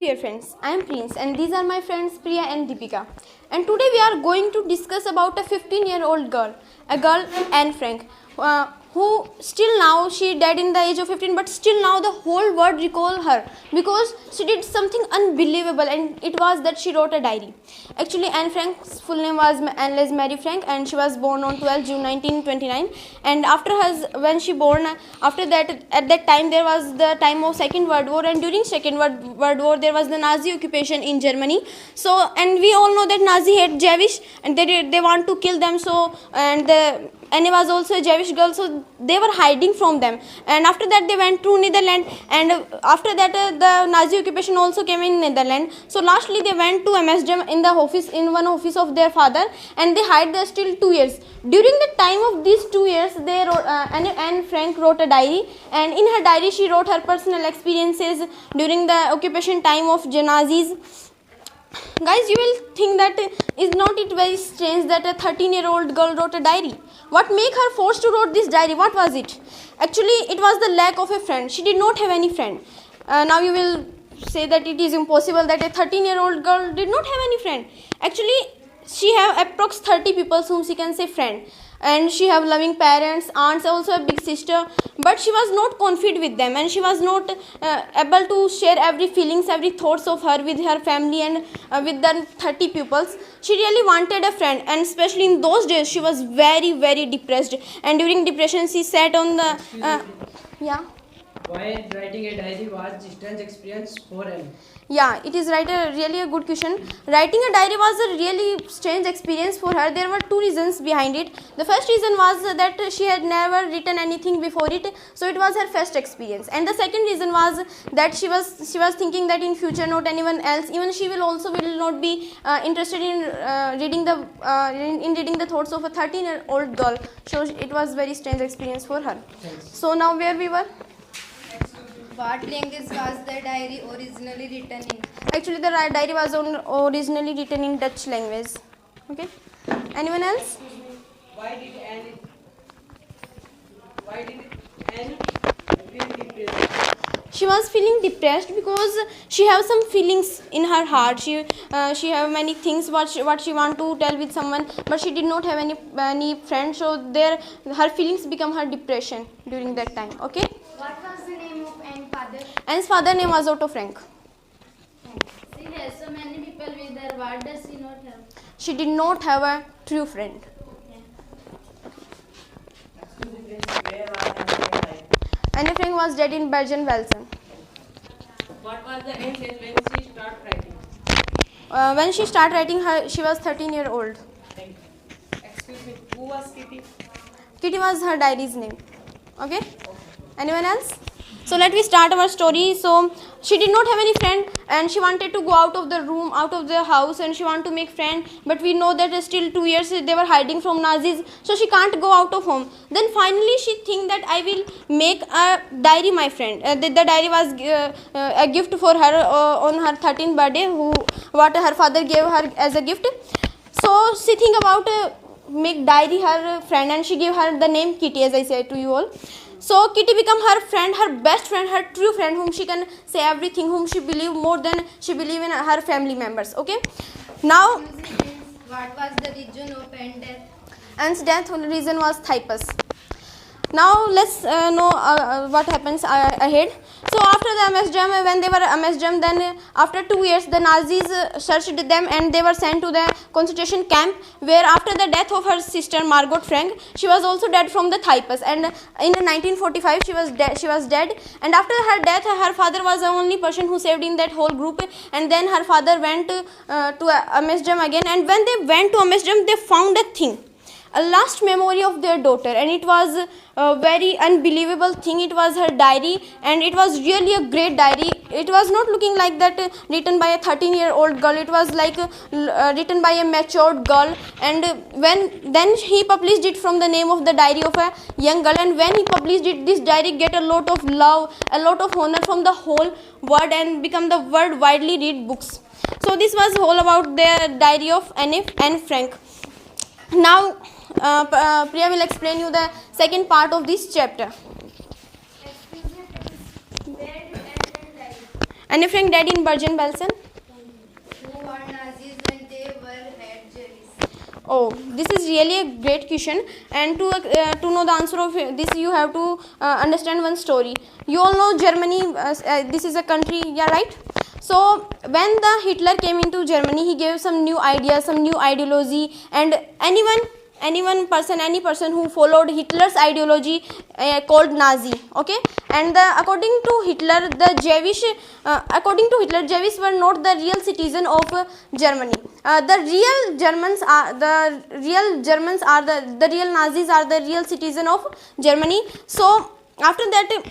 Dear friends, I am Prince and these are my friends Priya and Deepika. And today we are going to discuss about a 15-year-old girl, a girl Anne Frank, who still now she died in the age of 15, but still now the whole world recall her because she did something unbelievable, and it was that she wrote a diary. Actually, Anne Frank's full name was Anne Mary Frank, and she was born on 12 June 1929. And when she born, after that, at that time there was the time of Second World War, and during Second World War there was the Nazi occupation in Germany. So, and we all know that Nazi hate Jewish, and they want to kill them. So, Anne was also a Jewish girl, so they were hiding from them. And after that they went to Netherlands, and after that the Nazi occupation also came in Netherlands. So lastly they went to Amsterdam in one office of their father, and they hid there still 2 years. During the time of these 2 years, they wrote, Anne Frank wrote a diary, and in her diary she wrote her personal experiences during the occupation time of Nazis. Guys, you will think that is not it very strange that a 13-year-old girl wrote a diary? What made her forced to write this diary? What was it? Actually, it was the lack of a friend. She did not have any friend. Now you will say that it is impossible that a 13-year-old girl did not have any friend. Actually, she have approx 30 people whom she can say friend, and she have loving parents, aunts, also a big sister, but she was not confident with them, and she was not able to share every feelings, every thoughts of her with her family and with the 30 pupils. She really wanted a friend, and especially in those days she was very depressed, and during depression she sat on the yeah. Why writing a diary was a strange experience for him? Yeah, it is really a good question. Writing a diary was a really strange experience for her. There were two reasons behind it. The first reason was that she had never written anything before it, so it was her first experience. And the second reason was that she was thinking that in future not anyone else, even she will not be interested in reading the thoughts of a 13-year-old girl. So it was very strange experience for her. Thanks. So now where we were? What language was the diary originally written in? Actually, the diary was originally written in Dutch language. Okay. Anyone else? Why did Anne feel depressed? She was feeling depressed because she have some feelings in her heart. She have many things what she want to tell with someone, but she did not have any friends. So her feelings become her depression during that time. Okay. What was the name of Anne's father? Anne's father name was Otto Frank. She has so many people with her. What does she not have? She did not have a true friend. Where was Anne Frank? Anne Frank was dead in Bergen-Belsen. What was the age when she started writing? When she started writing, she was 13-year-old. Thank you. Excuse me, who was Kitty? Kitty was her diary's name. Okay. Anyone else? So let me start our story. So she did not have any friend, and she wanted to go out of the room, out of the house, and she wanted to make friend. But we know that still 2 years they were hiding from Nazis, so she can't go out of home. Then finally she think that I will make a diary, my friend. The diary was a gift for her on her 13th birthday, what her father gave her as a gift. So she think about make diary her friend, and she gave her the name Kitty, as I said to you all. So Kitty become her friend, her best friend, her true friend, whom she can say everything, whom she believe more than she believe in her family members. Okay. Now What was the reason of Anne's death? Anne's death reason was typhus. Now let's know what happens ahead. So after the Amsterdam, when they were Amsterdam, then after 2 years the Nazis searched them, and they were sent to the concentration camp, where after the death of her sister Margot Frank, she was also dead from the typhus, and in 1945 she was dead. And after her death, her father was the only person who saved in that whole group, and then her father went to Amsterdam again, and when they went to Amsterdam they found a thing, a last memory of their daughter, and it was a very unbelievable thing. It was her diary, and it was really a great diary. It was not looking like that written by a 13-year-old girl. It was like written by a matured girl, and then he published it from the name of the diary of a young girl, and when he published it, this diary get a lot of love, a lot of honor from the whole world, and become the world widely read books. So this was all about the diary of Anne Frank. Now Priya will explain you the second part of this chapter. Excuse me, where did Anne die? Anne Frank died in Bergen-Belsen. Who were Nazis when they were head Jews? Oh, this is really a great question, and to know the answer of this, you have to understand one story. You all know Germany. This is a country, yeah, right? So when the Hitler came into Germany, he gave some new ideas, some new ideology, and any person who followed Hitler's ideology called Nazi. Okay, and according to Hitler, Jewish were not the real citizen of Germany. The real Nazis are the real citizen of Germany. So after that,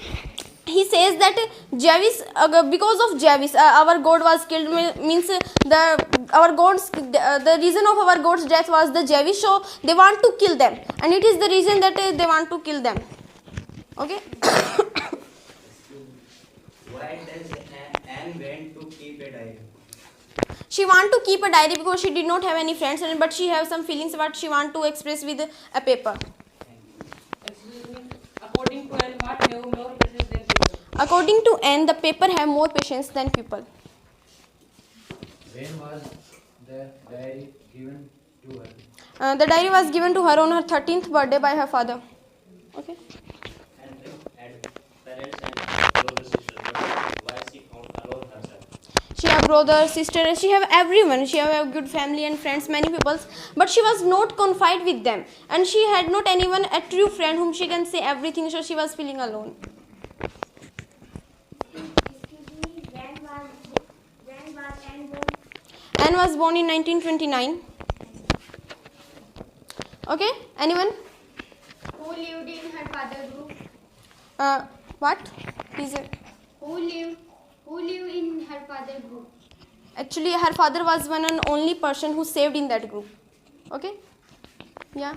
he says that Jewish, because of Jewish, our God was killed, means the reason of our God's death was the Jewish, so they want to kill them, and it is the reason that they want to kill them. Okay. Why does Anne want to keep a diary? She want to keep a diary because she did not have any friends, but she have some feelings what she want to express with a paper. Excuse me. According to Anne, what have more patience than people? According to Anne, the paper have more patience than people. When was the diary given to her? The diary was given to her on her 13th birthday by her father. Okay. And parents and brother sister. Why she found alone herself? She have brother, sister, she have everyone. She have a good family and friends, many people. But she was not confided with them, and she had not anyone, a true friend whom she can say everything. So she was feeling alone. Excuse me, when was Anne born? Anne was born in 1929. Okay, anyone? Who lived in her father's group? What? Please. Who lived in her father's group? Actually, her father was one and only person who saved in that group. Okay? Yeah.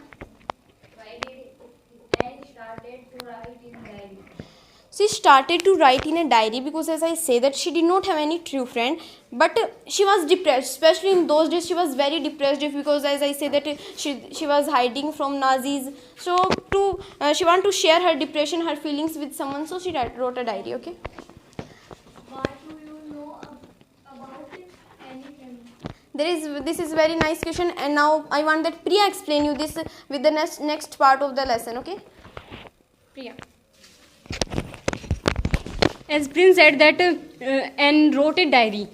Why did Anne started to write in diary? She started to write in a diary because, as I say, that she did not have any true friend, but she was depressed. Especially in those days, she was very depressed because, as I say, that she was hiding from Nazis. So she wanted to share her depression, her feelings with someone. So she wrote a diary. Okay. What do you know about Anne Frank? This is very nice question, and now I want that Priya explain you this with the next part of the lesson. Okay. Priya. As Prince said that Anne wrote a diary.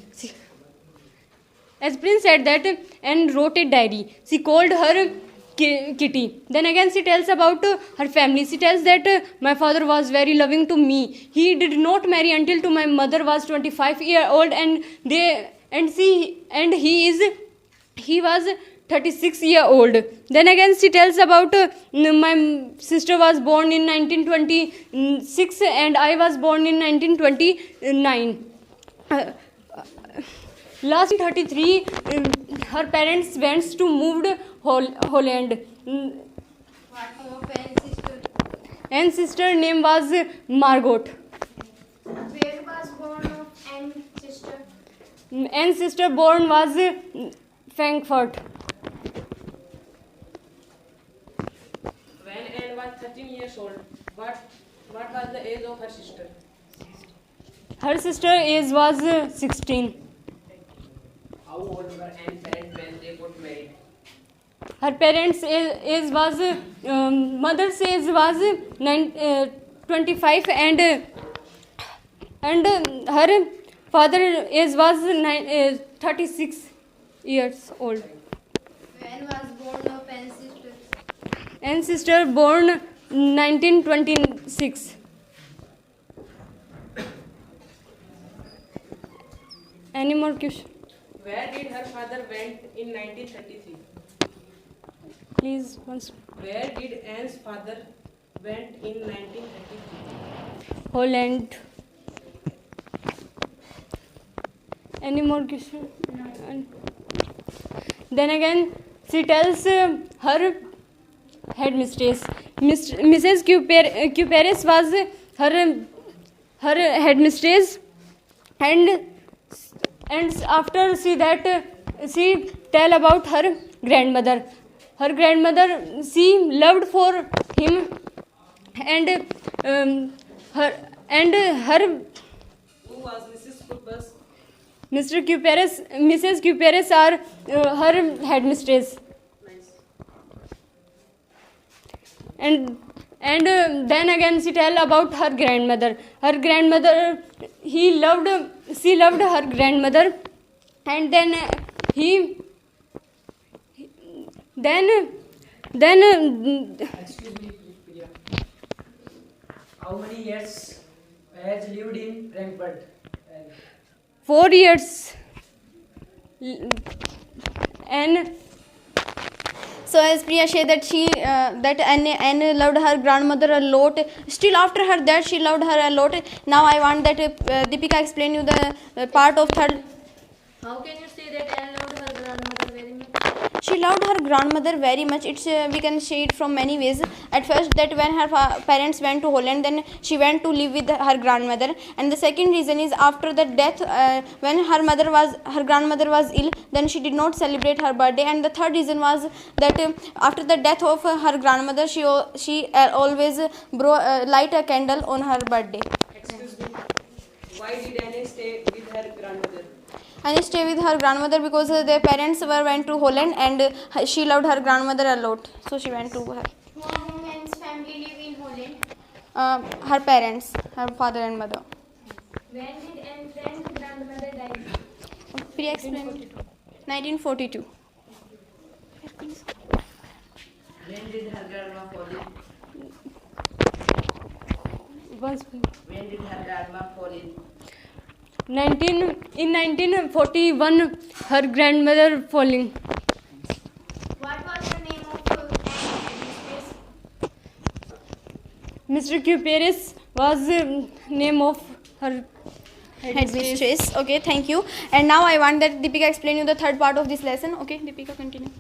As Prince said that Anne wrote a diary. She called her Kitty. Then again she tells about her family. She tells that my father was very loving to me. He did not marry until to my mother was 25-year-old, and he was 36-year-old. Then again she tells about my sister was born in 1926 and I was born in 1929. Last in 33, her parents went to moved Holland. What of Anne's sister? Anne's sister name was Margot. Where was born of Anne's sister? Anne's sister born was Frankfurt. When Anne was 13 years old, what was the age of her sister? Her sister age was 16. How old were Anne's parents when they got married? Her parents' age was mother's age was 25 and her father's age was 36 years old. When was born of Anne's sister? Anne's sister born 1926. Any more questions? Where did her father went in 1933? Please once. Where did Anne's father went in 1933? Holland. Any more questions? Then again, she tells her headmistress. Mrs. Cuperes was her headmistress, and after she tell about her grandmother. Her grandmother, she loved for him, and her Who was Mrs. school bus? Mrs. Cuperes are her headmistress. Nice. And then again she tell about her grandmother. Her grandmother, she loved her grandmother, and then Excuse me, Priya. How many years has lived in Frankfurt? 4 years. And So as Priya said that that Anne loved her grandmother a lot. Still after her death, she loved her a lot. Now I want that Deepika explain you the part of third. How can you say that Anne loved her grandmother very much? She loved her grandmother very much. It's we can see it from many ways. At first, that when her parents went to Holland, then she went to live with her grandmother. And the second reason is after the death, when her grandmother was ill, then she did not celebrate her birthday. And the third reason was that after the death of her grandmother, she always light a candle on her birthday. Excuse me. Why did Anne stay with her grandmother? And stay with her grandmother because their parents went to Holland, and she loved her grandmother a lot, so she went to her. Whom Anne's family live in Holland? Her parents, her father and mother. When did Anne's grandmother die? Priya explain. 1942. When did her grandma fall in? once When did her grandma fall in? in 1941 her grandmother falling. What was the name of Anne's headmistress? Mr. Cuperes was name of her Headmistress. Okay, thank you. And now I want that Deepika explain you the third part of this lesson. Okay, Deepika, continue.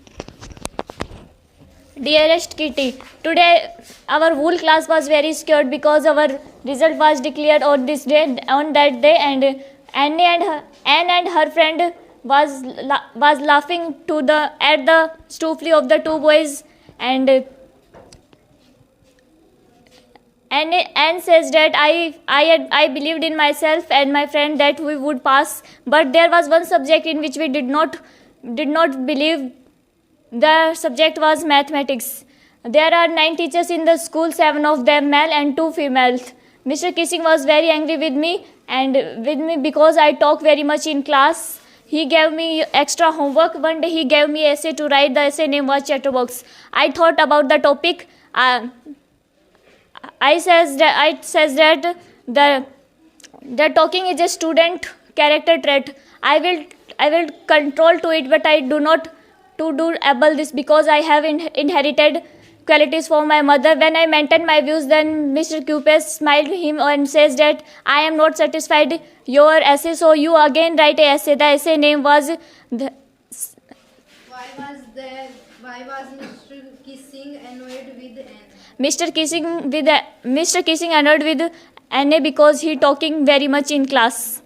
Dearest Kitty, today our whole class was very scared because our result was declared on that day, and Anne and her friend was laughing at the stupidity of the two boys, and Anne says that I believed in myself and my friend that we would pass, but there was one subject in which we did not believe. The subject was mathematics. There are 9 teachers in the school, 7 of them male and 2 female. Mr. Kissing was very angry with me because I talk very much in class. He gave me extra homework. One day he gave me essay to write. The essay name was Chatterbox. I thought about the topic. I says that the talking is a student character trait. I will control to it, but I do not to do able this because I have inherited qualities from my mother. When I maintain my views, then Mr. Cupes smiled him and says that I am not satisfied your essay, so you again write a essay. The essay name was Why was Mr. Kissing annoyed with Anne? Mr. Kissing annoyed with Anne because he talking very much in class.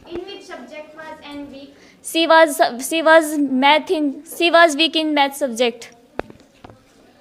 In which subject was Anne weak? She was weak in math subject.